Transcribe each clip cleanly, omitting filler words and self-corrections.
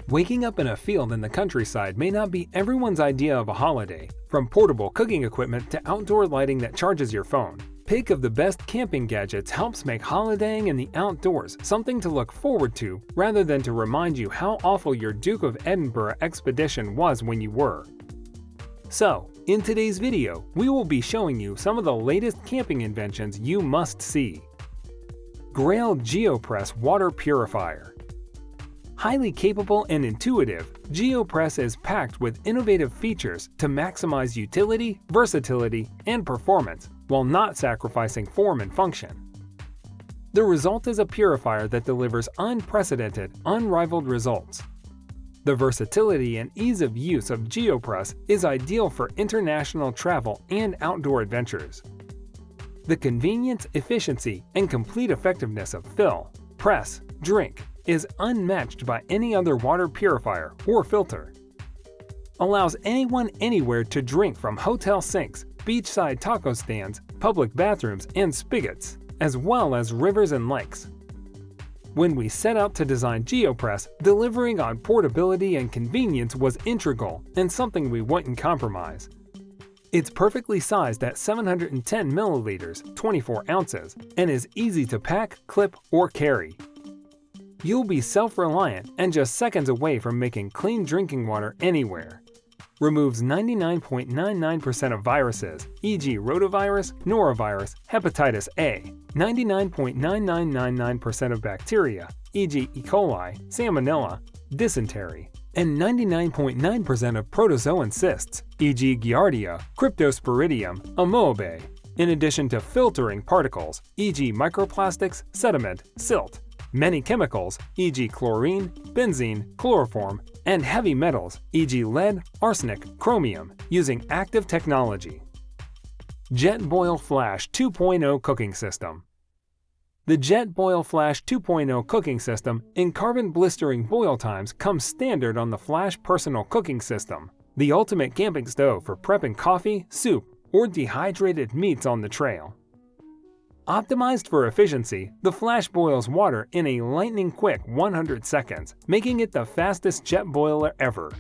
Waking up in a field in the countryside may not be everyone's idea of a holiday. From portable cooking equipment to outdoor lighting that charges your phone, pick of the best camping gadgets helps make holidaying in the outdoors something to look forward to rather than to remind you how awful your Duke of Edinburgh expedition was when you were. So, in today's video, we will be showing you some of the latest camping inventions you must see. Grail GeoPress Water Purifier. Highly capable and intuitive, GeoPress is packed with innovative features to maximize utility, versatility, and performance while not sacrificing form and function. The result is a purifier that delivers unprecedented, unrivaled results. The versatility and ease of use of GeoPress is ideal for international travel and outdoor adventures. The convenience, efficiency, and complete effectiveness of fill, press, drink is unmatched by any other water purifier or filter. Allows anyone anywhere to drink from hotel sinks, beachside taco stands, public bathrooms, and spigots, as well as rivers and lakes. When we set out to design GeoPress, delivering on portability and convenience was integral and something we wouldn't compromise. It's perfectly sized at 710 milliliters, 24 ounces, and is easy to pack, clip, or carry. You'll be self-reliant and just seconds away from making clean drinking water anywhere. Removes 99.99% of viruses, e.g. rotavirus, norovirus, hepatitis A, 99.9999% of bacteria, e.g. E. coli, salmonella, dysentery, and 99.9% of protozoan cysts, e.g. Giardia, Cryptosporidium, amoebae, in addition to filtering particles, e.g. microplastics, sediment, silt, many chemicals, e.g. chlorine, benzene, chloroform, and heavy metals, e.g. lead, arsenic, chromium, using active technology. JetBoil Flash 2.0 Cooking System. The JetBoil Flash 2.0 cooking system in carbon blistering boil times comes standard on the Flash Personal Cooking System, the ultimate camping stove for prepping coffee, soup, or dehydrated meats on the trail. Optimized for efficiency, the Flash boils water in a lightning-quick 100 seconds, making it the fastest jet boiler ever.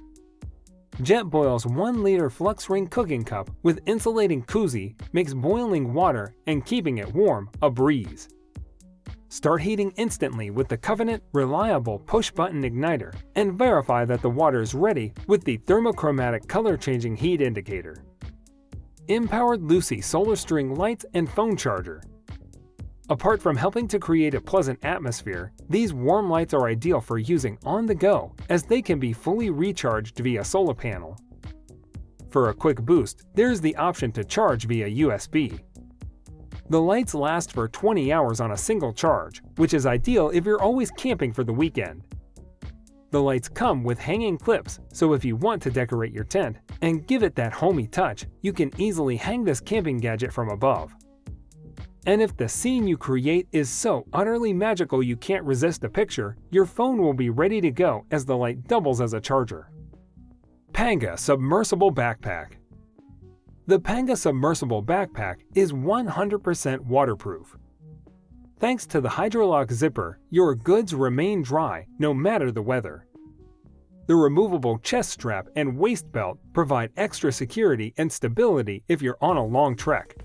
JetBoil's 1-liter flux ring cooking cup with insulating koozie makes boiling water and keeping it warm a breeze. Start heating instantly with the Covenant reliable push-button igniter and verify that the water is ready with the thermochromatic color-changing heat indicator. Empowered Lucy solar string lights and phone charger. Apart from helping to create a pleasant atmosphere, these warm lights are ideal for using on the go as they can be fully recharged via solar panel. For a quick boost, there's the option to charge via USB. The lights last for 20 hours on a single charge, which is ideal if you're always camping for the weekend. The lights come with hanging clips, so if you want to decorate your tent and give it that homey touch, you can easily hang this camping gadget from above. And if the scene you create is so utterly magical you can't resist a picture, your phone will be ready to go as the light doubles as a charger. Panga Submersible Backpack. The Panga Submersible Backpack is 100% waterproof. Thanks to the Hydrolock zipper, your goods remain dry no matter the weather. The removable chest strap and waist belt provide extra security and stability if you're on a long trek.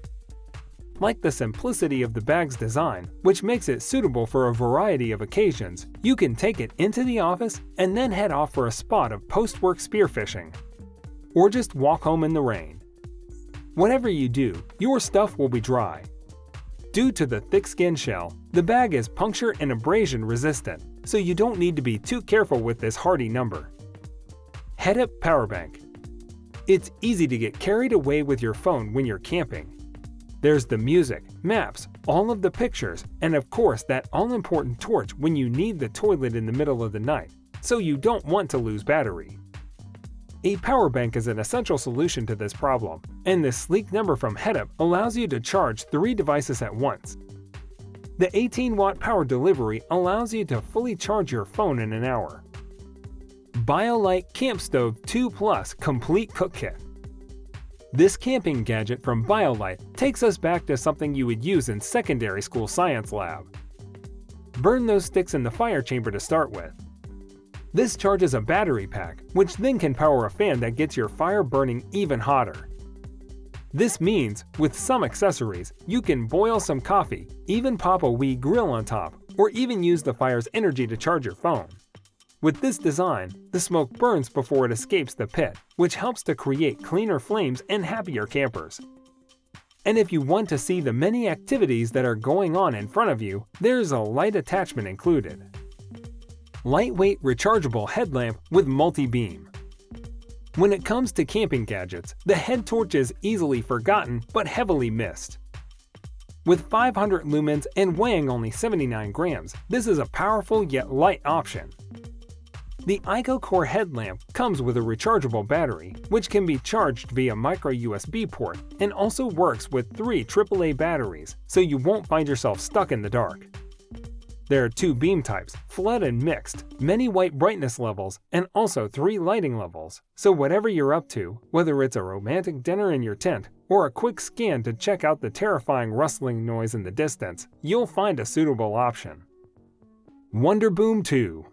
Like the simplicity of the bag's design, which makes it suitable for a variety of occasions, you can take it into the office and then head off for a spot of post-work spearfishing. Or just walk home in the rain. Whatever you do, your stuff will be dry. Due to the thick skin shell, the bag is puncture and abrasion resistant, so you don't need to be too careful with this hardy number. HeadUp Powerbank. It's easy to get carried away with your phone when you're camping. There's the music, maps, all of the pictures, and of course that all-important torch when you need the toilet in the middle of the night, so you don't want to lose battery. A power bank is an essential solution to this problem, and this sleek number from HeadUp allows you to charge 3 devices at once. The 18-watt power delivery allows you to fully charge your phone in an hour. Biolite Camp Stove 2 Plus Complete Cook Kit. This camping gadget from Biolite takes us back to something you would use in secondary school science lab. Burn those sticks in the fire chamber to start with. This charges a battery pack, which then can power a fan that gets your fire burning even hotter. This means, with some accessories, you can boil some coffee, even pop a wee grill on top, or even use the fire's energy to charge your phone. With this design, the smoke burns before it escapes the pit, which helps to create cleaner flames and happier campers. And if you want to see the many activities that are going on in front of you, there's a light attachment included. Lightweight rechargeable headlamp with multi-beam. When it comes to camping gadgets, the head torch is easily forgotten but heavily missed. With 500 lumens and weighing only 79 grams, this is a powerful yet light option. The Icocore Headlamp comes with a rechargeable battery, which can be charged via micro USB port and also works with 3 AAA batteries, so you won't find yourself stuck in the dark. There are 2 beam types, flood and mixed, many white brightness levels, and also 3 lighting levels, so whatever you're up to, whether it's a romantic dinner in your tent or a quick scan to check out the terrifying rustling noise in the distance, you'll find a suitable option. Wonderboom II.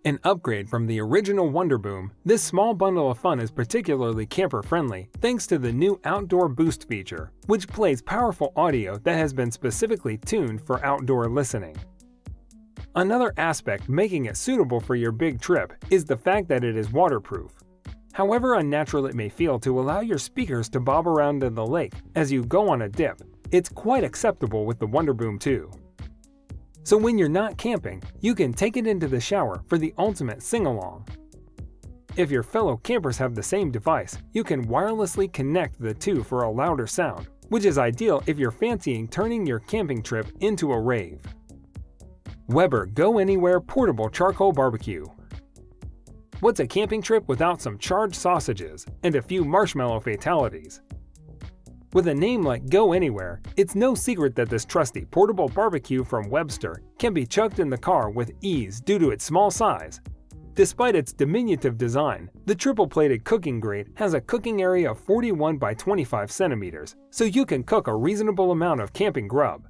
An upgrade from the original Wonderboom, this small bundle of fun is particularly camper-friendly thanks to the new Outdoor Boost feature, which plays powerful audio that has been specifically tuned for outdoor listening. Another aspect making it suitable for your big trip is the fact that it is waterproof. However unnatural it may feel to allow your speakers to bob around in the lake as you go on a dip, it's quite acceptable with the Wonderboom II. So when you're not camping, you can take it into the shower for the ultimate sing-along. If your fellow campers have the same device, you can wirelessly connect the two for a louder sound, which is ideal if you're fancying turning your camping trip into a rave. Webster Go Anywhere Portable Charcoal Barbecue. What's a camping trip without some charred sausages and a few marshmallow fatalities? With a name like Go Anywhere, it's no secret that this trusty portable barbecue from Webster can be chucked in the car with ease due to its small size. Despite its diminutive design, the triple-plated cooking grate has a cooking area of 41 by 25 centimeters, so you can cook a reasonable amount of camping grub.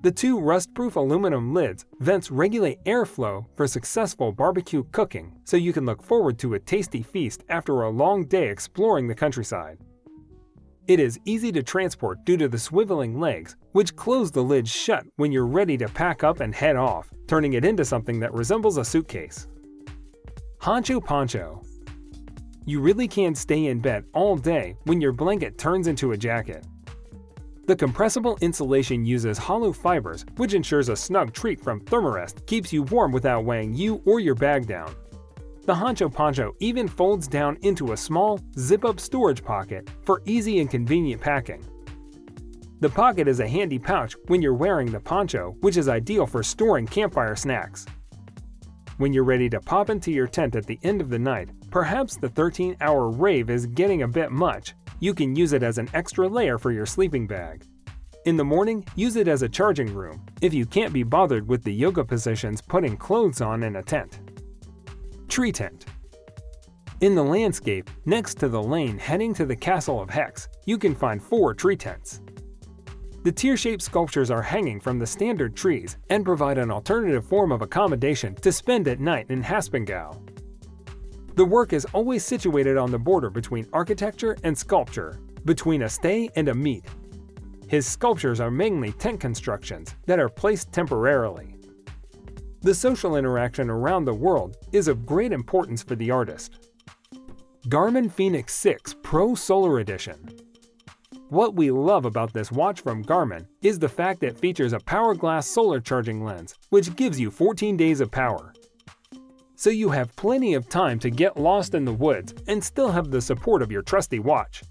The 2 rust-proof aluminum lids vents regulate airflow for successful barbecue cooking, so you can look forward to a tasty feast after a long day exploring the countryside. It is easy to transport due to the swiveling legs, which close the lid shut when you're ready to pack up and head off, turning it into something that resembles a suitcase. Hobo Poncho. You really can't stay in bed all day when your blanket turns into a jacket. The compressible insulation uses hollow fibers, which ensures a snug treat from Thermarest keeps you warm without weighing you or your bag down. The Hobo Poncho even folds down into a small, zip-up storage pocket for easy and convenient packing. The pocket is a handy pouch when you're wearing the poncho, which is ideal for storing campfire snacks. When you're ready to pop into your tent at the end of the night, perhaps the 13-hour rave is getting a bit much, you can use it as an extra layer for your sleeping bag. In the morning, use it as a charging room, if you can't be bothered with the yoga positions putting clothes on in a tent. Tree tent. In the landscape, next to the lane heading to the Castle of Hex, you can find 4 tree tents. The tear-shaped sculptures are hanging from the standard trees and provide an alternative form of accommodation to spend at night in Haspengouw. The work is always situated on the border between architecture and sculpture, between a stay and a meet. His sculptures are mainly tent constructions that are placed temporarily. The social interaction around the world is of great importance for the artist. Garmin Phoenix 6 Pro Solar Edition. What we love about this watch from Garmin is the fact that it features a Power Glass solar charging lens, which gives you 14 days of power. So you have plenty of time to get lost in the woods and still have the support of your trusty watch.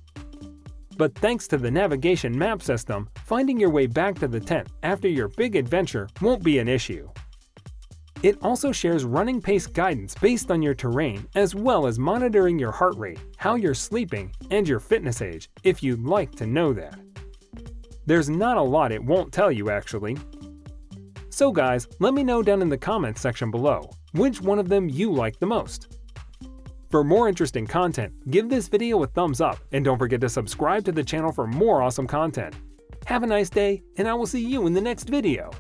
But thanks to the navigation map system, finding your way back to the tent after your big adventure won't be an issue. It also shares running pace guidance based on your terrain, as well as monitoring your heart rate, how you're sleeping, and your fitness age, if you'd like to know that. There's not a lot it won't tell you actually. So guys, let me know down in the comments section below, which one of them you like the most. For more interesting content, give this video a thumbs up and don't forget to subscribe to the channel for more awesome content. Have a nice day, and I will see you in the next video.